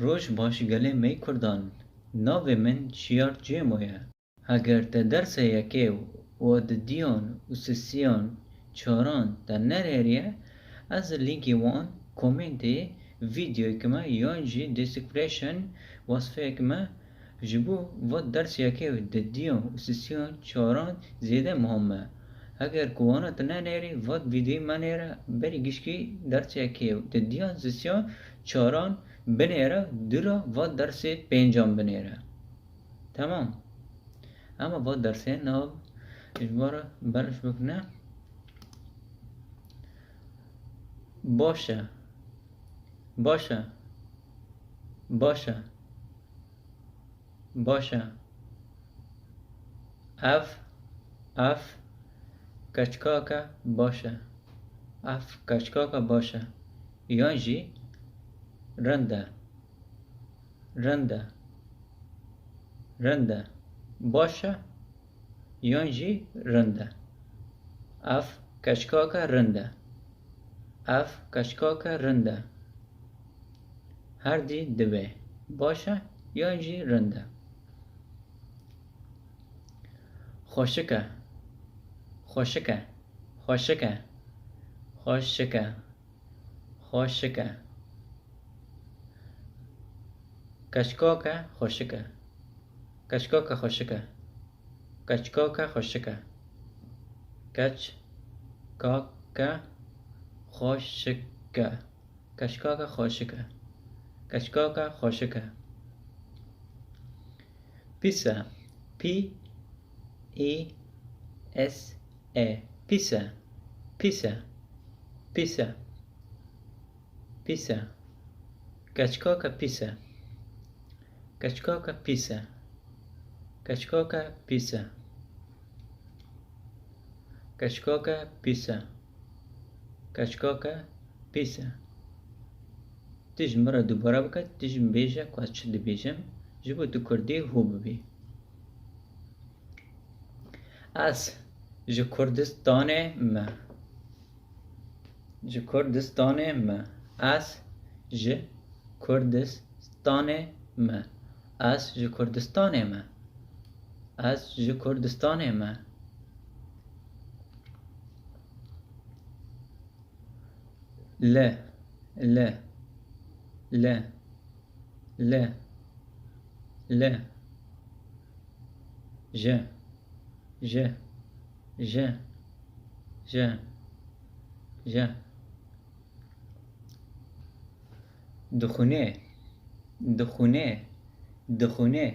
روش باش گله می کردان ناوی من شیار جیمویا اگر te derse yekê û di dîyan û sesiyan çaran te nerêriye ez linkê wan kommentê vîdeoyekê me yan jî description wasfeyekê me ji bo va dersiyekê di dîyan û sesiyan çaran zêde muhim e. Eger ku wana te nenêrî va vîdeoyê me nêre berî giştî dersiyekê di dîyan sesiyan çaran binêre dira va dersê pêncan binêre. Tamam. Ama bu dersê nav ijbara berf bikine başa başa başa başa ev kaçkaka başa ev kaçkaka başa yan jî rende rende rende başa yan jî rende ev kaçkaka rende ev kaçkaka rende her dî dibe başa yan jî rende xweşik e xweşik e xweşik e xweşik e xweşik e kaçkaka xweşik e kaçkaka xweşik e kaçkaka xweşik e kaçkaka xweşik e kaçkaka xweşik e kaçkaka xweşik e pîs e P-I-S-E pîs e pîs e pîs e pîs e kaçkaka pîs e kaçkaka pîs e kaçkaka pîs e kaçkaka pîs e kaçkaka pîs e tij me re dubara bike tij bêje ku ez çi dibêjim ji bo tu Kurdî hû bibî ez ji Kurdistanê me ji Kurdistanê me ez ji Kurdistanê me ez ji Kurdistanê me ez ji Kurdistanê me L L L L L J J J J J دخونه دخونه دخونه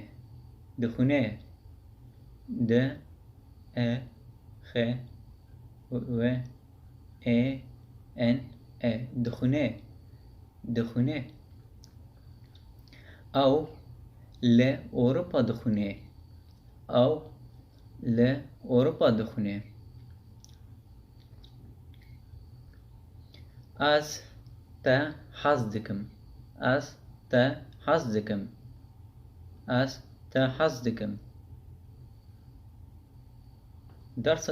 دخونه د ا خ و ا ان ا دخونه دخونه او ل اروپا دخونه او ل اروپا دخونه از تا حظ دکم از تا حظ دکم از تا حظ دکم درس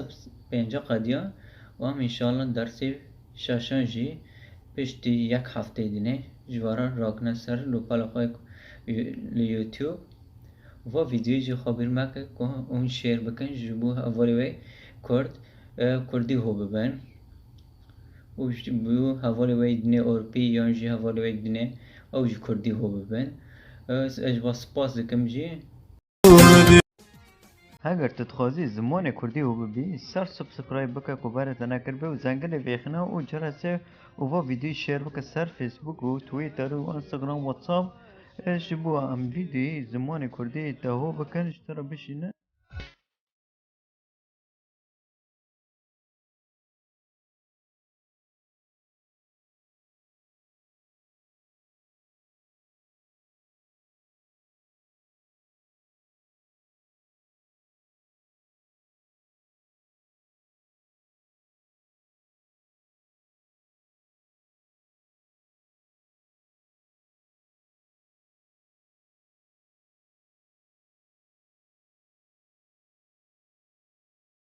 پنجا قدیا و هم انشاءالله درسی ششان جی پشتی یک هفته دینه جوارا راکنه سر لوپال خواه لیوتیوب و ویدیوی جی خبر مکه که اون شیر بکن جبو اولی وی کردی هو ببن و جبو اولی وی دینه اروپی یان جی اولی وی دینه او جی کردی هو ببن اجبا سپاس دکم جی اگر تتخوازی زمان کردی هو ببی سر سبسکرایب بکه که بارت نکر به و زنگل ویخنا و جرسه و ویدیو شیر بکه سر فیسبوک و تویتر و انستاگرام و واتساپ جبو هم ویدیوی زمان کردی تا هو بکن اشترا بشینه